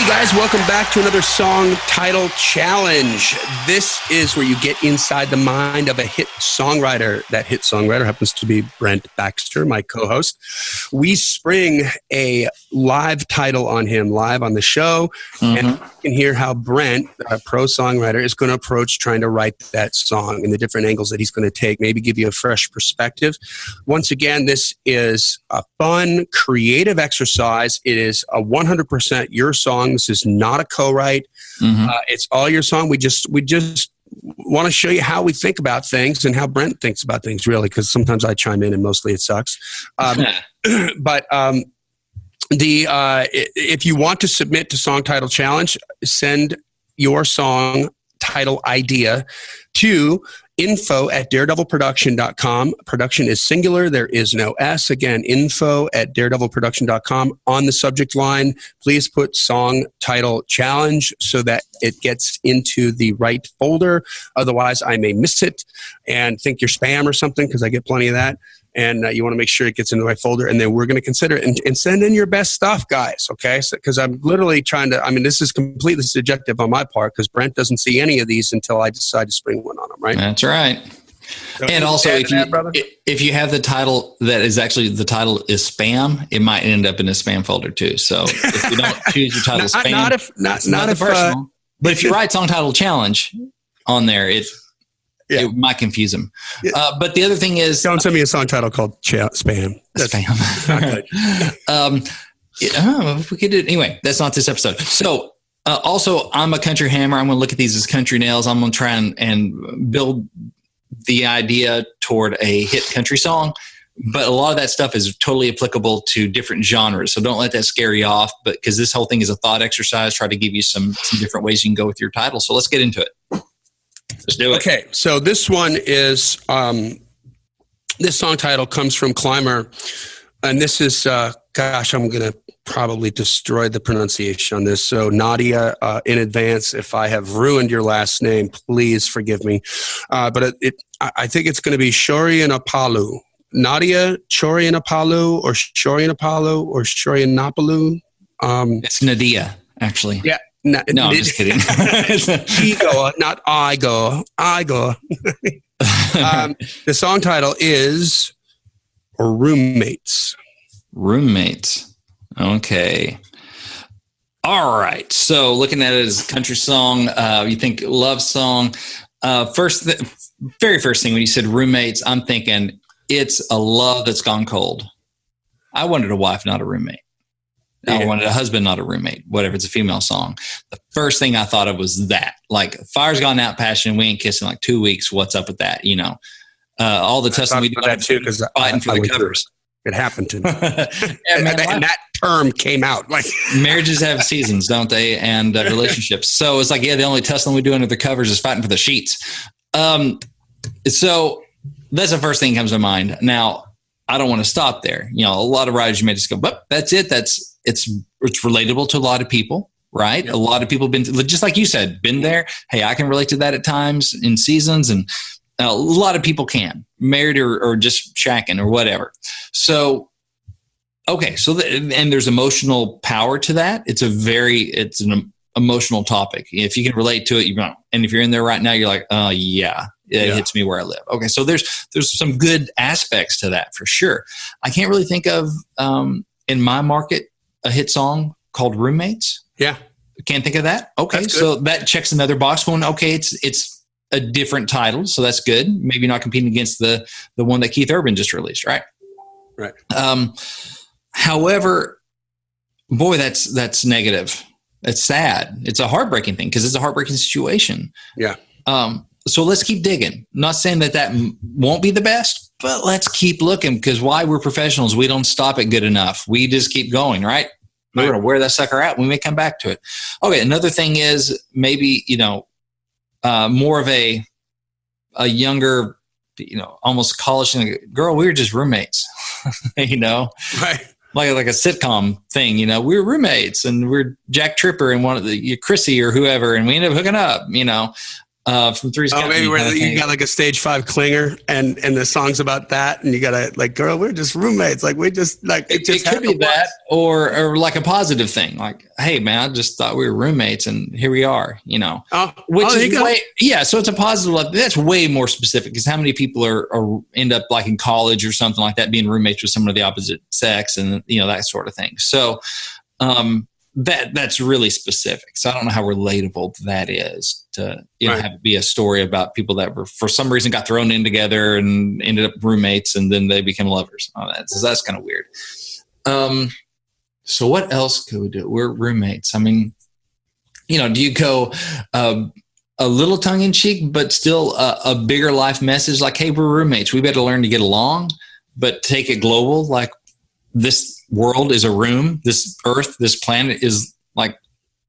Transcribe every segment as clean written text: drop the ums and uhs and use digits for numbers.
Hey guys, welcome back to another song title challenge. This is where you get inside the mind of a hit songwriter. That hit songwriter happens to be Brent Baxter, my co-host. We spring a live title on him live on the show, and you can hear how Brent, a pro songwriter, is going to approach trying to write that song and the different angles that he's going to take, maybe give you a fresh perspective. Once again, this is a fun, creative exercise. It is a 100% your song. This is not a co-write. It's all your song. We just want to show you how we think about things and how Brent thinks about things, really, because sometimes I chime in and mostly it sucks. But if you want to submit to Song Title Challenge, send your song title idea to info@daredevilproduction.com. Production is singular. There is no S. Again, info@daredevilproduction.com. On the subject line, please put Song Title Challenge so that it gets into the right folder. Otherwise, I may miss it and think you're spam or something, because I get plenty of that. And you want to make sure it gets in the right folder, and then we're going to consider it. And send in your best stuff, guys, okay? Because I'm literally trying to, this is completely subjective on my part, because Brent doesn't see any of these until I decide to spring one on him, right? That's right. So and also, if you have the title that is actually, the title is spam, it might end up in a spam folder too. So if you don't choose your title spam, not personal. But if you write Song Title Challenge on there, it might confuse them. But the other thing is, don't send me a song title called spam. That's spam. If we could do it anyway, that's not this episode. So also, I'm a country hammer. I'm going to look at these as country nails. I'm going to try and build the idea toward a hit country song. But a lot of that stuff is totally applicable to different genres. So don't let that scare you off. But because this whole thing is a thought exercise, try to give you some different ways you can go with your title. So let's get into it. Let's do it. Okay, so this one is, this song title comes from Climber, and this is, I'm going to probably destroy the pronunciation on this. So Nadia, in advance, if I have ruined your last name, please forgive me. But I think it's going to be Chorianapalu. Nadia Chorianapalu or Chorianapalu or Chorianapalu. It's Nadia, actually. Yeah. No, I'm just kidding. Ego, not I go. The song title is Roommates. Roommates. Okay. All right. So looking at it as a country song, you think love song. Very first thing when you said roommates, I'm thinking it's a love that's gone cold. I wanted a wife, not a roommate. I wanted a husband, not a roommate, whatever. It's a female song. The first thing I thought of was that. Like, fire's gone out, passion, we ain't kissing like 2 weeks. What's up with that? All the testing we do that too, because fighting for the covers. It happened to me. And that term came out. Like, marriages have seasons, don't they? And relationships. So it's like, the only testing we do under the covers is fighting for the sheets. So that's the first thing that comes to mind. Now, I don't want to stop there. A lot of writers, you may just go, but that's it. It's relatable to a lot of people, right? Yep. A lot of people been, just like you said, been there. Hey, I can relate to that at times in seasons, and a lot of people can, married or just shacking or whatever. So, okay. So, and there's emotional power to that. It's an emotional topic. If you can relate to it, and if you're in there right now, you're like, oh yeah. It hits me where I live. Okay, so there's some good aspects to that for sure. I can't really think of, in my market, a hit song called Roommates. Yeah. Can't think of that. Okay, so that checks another box. Going, okay, it's a different title, so that's good. Maybe not competing against the one that Keith Urban just released, right? Right. However, boy, that's negative. It's sad. It's a heartbreaking thing because it's a heartbreaking situation. Yeah. So let's keep digging. Not saying that won't be the best, but let's keep looking, because why? We're professionals. We don't stop it good enough. We just keep going, right? We're going to wear that sucker out. We may come back to it. Okay, another thing is maybe, more of a younger, almost college girl. We were just roommates, Right. Like a sitcom thing, we were roommates, and we're Jack Tripper and one of the Chrissy or whoever, and we ended up hooking up, from Three's Company. Maybe where you got like a stage 5 clinger and the song's about that, and you gotta like, girl, we're just roommates. Like we just like it could be that, or like a positive thing, like, hey man, I just thought we were roommates and here we are, you know. Which is way, so it's a positive. Like, that's way more specific, because how many people are end up like in college or something like that being roommates with someone of the opposite sex, and you know, that sort of thing. So that's really specific. So I don't know how relatable that is to have it be a story about people that were, for some reason, got thrown in together and ended up roommates, and then they became lovers. That's kind of weird. So what else could we do? We're roommates. I mean, you know, do you go a little tongue in cheek, but still a bigger life message? Like, hey, we're roommates. We better learn to get along, but take it global. Like, this world is a room. This earth, this planet is like,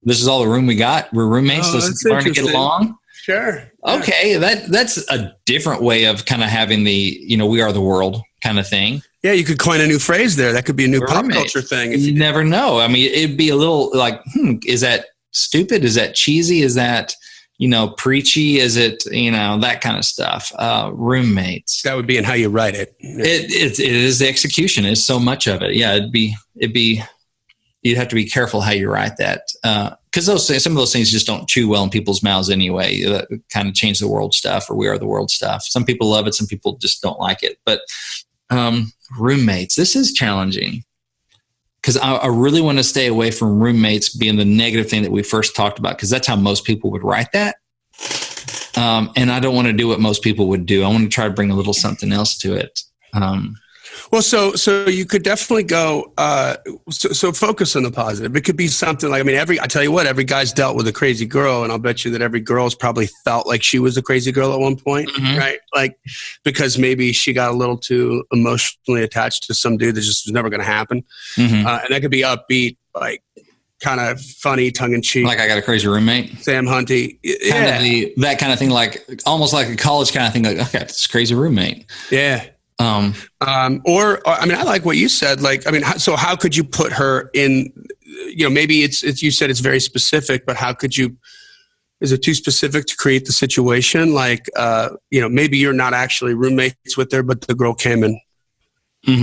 this is all the room we got. We're roommates. Let's learn to get along. Sure. Okay. That's a different way of kind of having the, you know, we are the world kind of thing. Yeah. You could coin a new phrase there. That could be a new pop culture thing. You never know. I mean, it'd be a little like, is that stupid? Is that cheesy? Is that, you know, preachy? Is it, you know, that kind of stuff? Roommates. That would be in how you write it. It is the execution. It's so much of it. Yeah, it'd be. You'd have to be careful how you write that, because some of those things just don't chew well in people's mouths anyway. That kind of change the world stuff, or we are the world stuff. Some people love it. Some people just don't like it. But roommates, this is challenging. Because I really want to stay away from roommates being the negative thing that we first talked about, because that's how most people would write that. And I don't want to do what most people would do. I want to try to bring a little something else to it. Well, so you could definitely go, so focus on the positive. It could be something like, I mean, I tell you what, every guy's dealt with a crazy girl, and I'll bet you that every girl's probably felt like she was a crazy girl at one point, right? Like, because maybe she got a little too emotionally attached to some dude that just was never going to happen. And that could be upbeat, like kind of funny, tongue-in-cheek. Like, I got a crazy roommate. Sam Hunty. That kind of thing, like almost like a college kind of thing, like, I got this crazy roommate. Yeah. Or I mean, I like what you said. Like, I mean, so how could you put her in, you know, maybe it's you said it's very specific, but how could you, is it too specific to create the situation? Like, you know, maybe you're not actually roommates with her, but the girl came in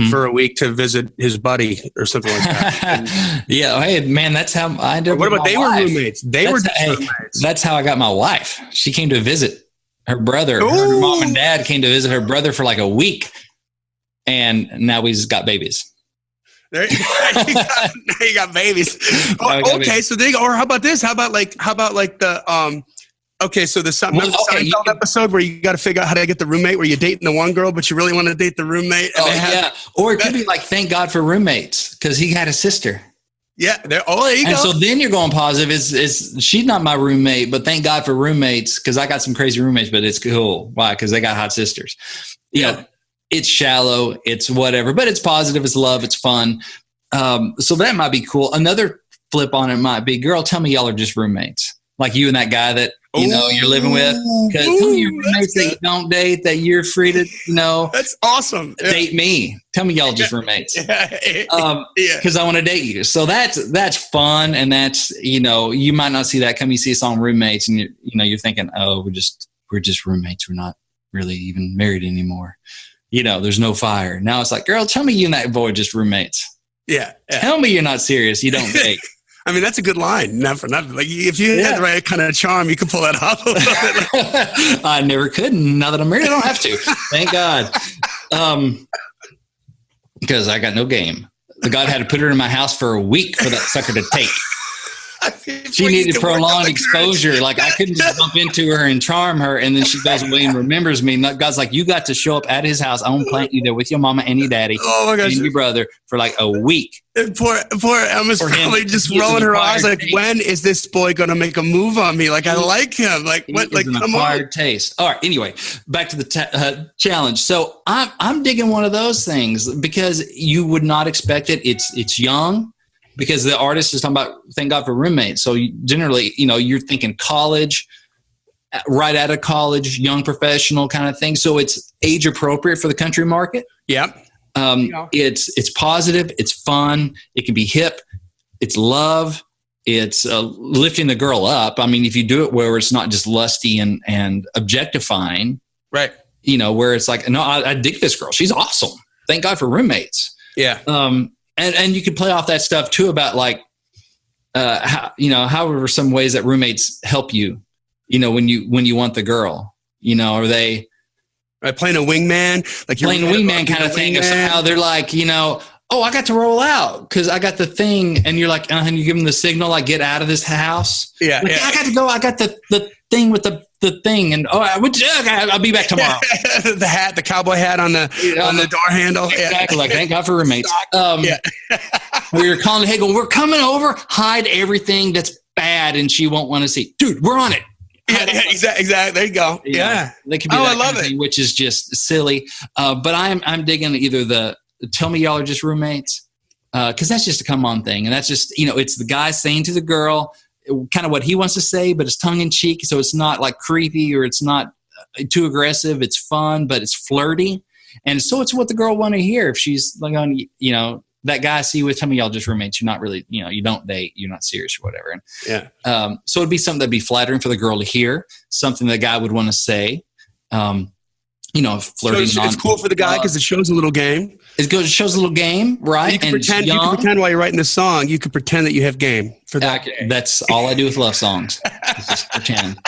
for a week to visit his buddy or something like that. Yeah. Hey, man, that's how I ended up. What about they were roommates? Roommates. That's how I got my wife. She came to visit her brother. Her mom and dad came to visit her brother for like a week. And now we've got babies. Now you got babies. Okay, so there you go. Or how about this? How about like the okay, so the Seinfeld episode where you got to figure out how to get the roommate, where you're dating the one girl, but you really want to date the roommate. Or it could be like, thank God for roommates, because he had a sister. Yeah. There you go. And so then you're going positive. Is she's not my roommate, but thank God for roommates, because I got some crazy roommates, but it's cool. Why? Because they got hot sisters. You know, it's shallow, it's whatever, but it's positive, it's love, it's fun. So that might be cool. Another flip on it might be, girl, tell me y'all are just roommates. Like you and that guy that, you know, you're living with. Because tell me your roommates that you don't date, that you're free to, you know. That's awesome. Date me. Tell me y'all just roommates. Because I want to date you. So that's fun. And that's, you know, you might not see that come. You see a song roommates and you're thinking, oh, we're just roommates. We're not really even married anymore. You know, there's no fire. Now it's like, girl, tell me you and that boy are just roommates. Yeah. Tell me you're not serious. You don't date. I mean, that's a good line. Not for nothing. Like, if you had the right kind of charm, you could pull that off a little bit. I never could. Now that I'm married, I don't have to. Thank God. Because I got no game. God had to put her in my house for a week for that sucker to take. She needed prolonged exposure. Like, I couldn't just bump into her and charm her, and then she goes away and remembers me. And God's like, you got to show up at his house. I want to plant you there with your mama and your daddy and your brother for like a week. And poor Emma's probably just rolling her eyes like, when is this boy going to make a move on me? Like, I like him. Like, what? Like, come on. Taste. All right. Anyway, back to the challenge. So I'm digging one of those things because you would not expect it. It's young. Because the artist is talking about, thank God for roommates. So generally, you know, you're thinking college, right out of college, young professional kind of thing. So it's age appropriate for the country market. Yep. It's positive. It's fun. It can be hip. It's love. It's lifting the girl up. I mean, if you do it where it's not just lusty and objectifying, right? Where it's like, no, I dig this girl. She's awesome. Thank God for roommates. Yeah. And you could play off that stuff too about like, however, some ways that roommates help you, when you want the girl, are they playing a wingman, like you're playing a wingman kind of thing? Or somehow they're like, oh, I got to roll out because I got the thing. And you're like, and you give them the signal, like, get out of this house. Yeah. Like, I got to go. I got the thing with the thing. And I'll be back tomorrow. The cowboy hat on the door handle. Exactly. Like, thank God for roommates. Where you're calling, hey, going, we're coming over, hide everything that's bad. And she won't want to see, dude, we're on it. Yeah, exactly. There you go. Yeah. They could be I love it. Thing, which is just silly. But I'm digging either the tell me y'all are just roommates, because that's just a come on thing. And that's just, it's the guy saying to the girl kind of what he wants to say, but it's tongue in cheek. So it's not like creepy or it's not too aggressive. It's fun, but it's flirty. And so it's what the girl want to hear. If she's like on, that guy I see with, tell me y'all just roommates, you're not really, you don't date, you're not serious or whatever. And, yeah. So it'd be something that'd be flattering for the girl to hear, something the guy would want to say. Flirting. So it's cool for the guy because it shows a little game. It shows a little game, right? You can pretend while you're writing the song. You can pretend that you have game for that. That's all I do with love songs. Just pretend.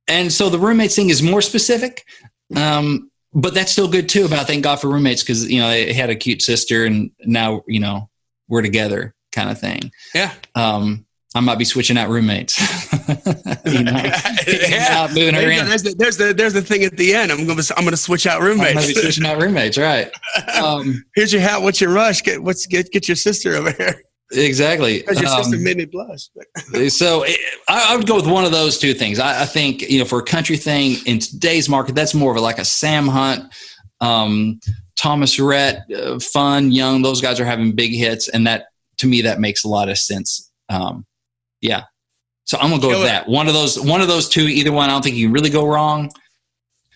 And so the roommates thing is more specific, but that's still good too. About thank God for roommates because they had a cute sister and now we're together kind of thing. Yeah. I might be switching out roommates. Yeah. Moving her in. There's the thing at the end. I'm gonna switch out roommates. I might be switching out roommates, right? Here's your hat. What's your rush? Get your sister over here. Exactly. Because your sister made me blush. So I would go with one of those two things. I think for a country thing in today's market, that's more of like a Sam Hunt, Thomas Rhett, Fun, Young. Those guys are having big hits, and that to me that makes a lot of sense. Yeah. So I'm gonna go with that. One of those two, either one. I don't think you can really go wrong.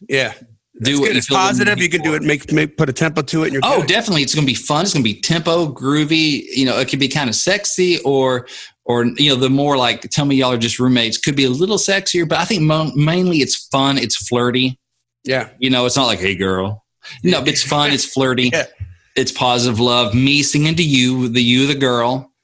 Yeah. Do it. It's positive. You can do it. Make put a tempo to it. And you're good. Definitely. It's gonna be fun. It's gonna be tempo, groovy. It could be kind of sexy, or the more like tell me y'all are just roommates could be a little sexier. But I think mainly it's fun. It's flirty. Yeah. It's not like hey girl. No, but it's fun. It's flirty. Yeah. It's positive love. Me singing to you, the girl.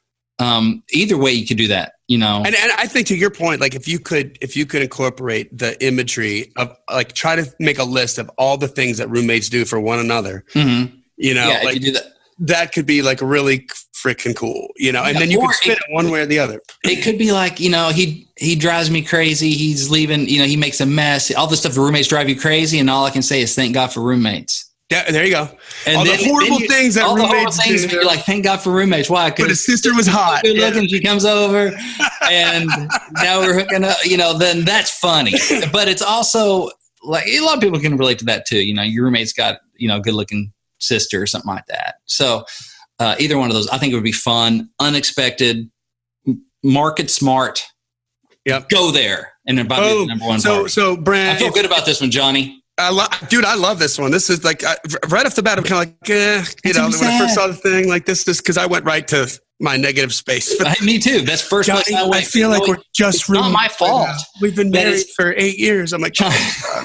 Either way, you could do that. And I think to your point, like if you could incorporate the imagery of like try to make a list of all the things that roommates do for one another, like if you do that could be like really freaking cool, and then you can spin it one way or the other. It could be like, he drives me crazy. He's leaving, he makes a mess. All the stuff the roommates drive you crazy. And all I can say is thank God for roommates. Yeah, there you go. And all the horrible things that roommates do. You're like, thank God for roommates. Why? But his sister was hot. Good looking. She comes over, and now we're hooking up. Then that's funny. But it's also like a lot of people can relate to that too. Your roommate's got good looking sister or something like that. So either one of those, I think it would be fun, unexpected, market smart. Yep. Go there, and then buy the number one. So Brent, I feel good about this one, Johnny. I love this one. This is like right off the bat. I'm kind of like, when I first saw the thing like this because I went right to my negative space. Me too. That's first Johnny, place I went. I feel like we're just. It's not my fault. We've been married for 8 years. I'm like,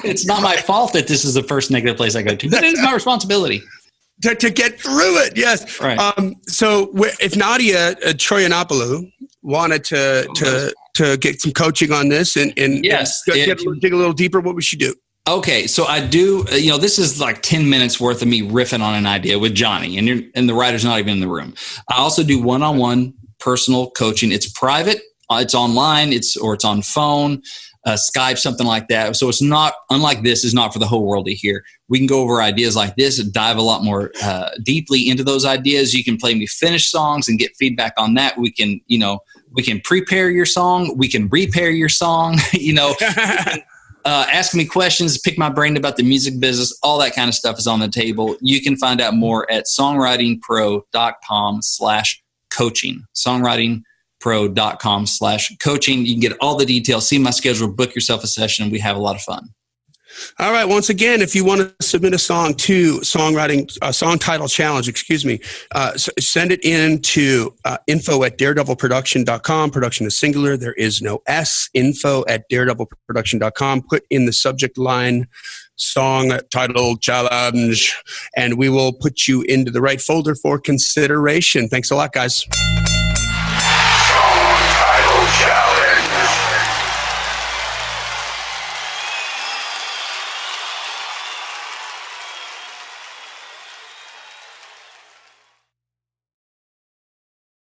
it's not my fault that this is the first negative place I go to, but it is my responsibility to get through it. Yes. Right. So if Nadia Troyanopoulou wanted to get some coaching on this and yes, dig a little deeper, what would she do? Okay, so I do, this is like 10 minutes worth of me riffing on an idea with Johnny, and the writer's not even in the room. I also do one-on-one personal coaching. It's private, it's online, it's on phone, Skype, something like that. So it's not, unlike this, is not for the whole world to hear. We can go over ideas like this and dive a lot more deeply into those ideas. You can play me finished songs and get feedback on that. We can prepare your song. We can repair your song, ask me questions, pick my brain about the music business, all that kind of stuff is on the table. You can find out more at songwritingpro.com/coaching. Songwritingpro.com/coaching. You can get all the details, see my schedule, book yourself a session. We have a lot of fun. All right. Once again, if you want to submit a song to song title challenge, send it in to info@daredevilproduction.com. Production is singular. There is no S. info@daredevilproduction.com. Put in the subject line song title challenge, and we will put you into the right folder for consideration. Thanks a lot, guys. Song title challenge.